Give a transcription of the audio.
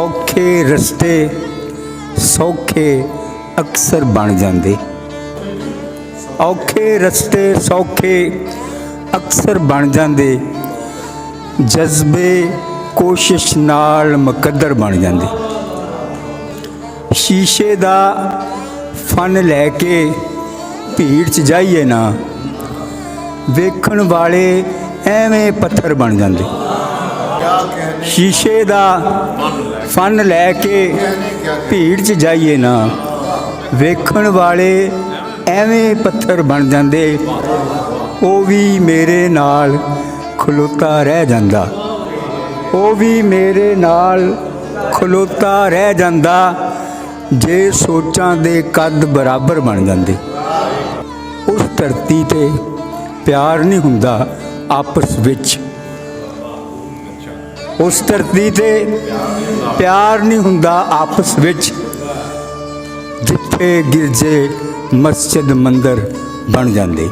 औखे रस्ते सौखे अक्सर बन जाते। औखे रस्ते सौखे अक्सर बन जाते, जज्बे कोशिश नाल मुकद्दर बन जाते। शीशे दा फन लैके भीड़ च जाइए ना, वेखण वाले एवें पत्थर बन जाते। शीशे दा फन लैके भीड़ च जाइए ना, वेखण वाले एवें पत्थर बन जाते। वो भी मेरे नाल खलोता रह जाता, वो भी मेरे नाल खलोता रह जाता, जे सोचां दे कद बराबर बन जाते। उस धरती ते प्यार नहीं हुंदा आपस विच, उस धरती ते प्यार नहीं हुंदा आपस विच, जिथे गिरजे मस्जिद मंदिर बन जाते।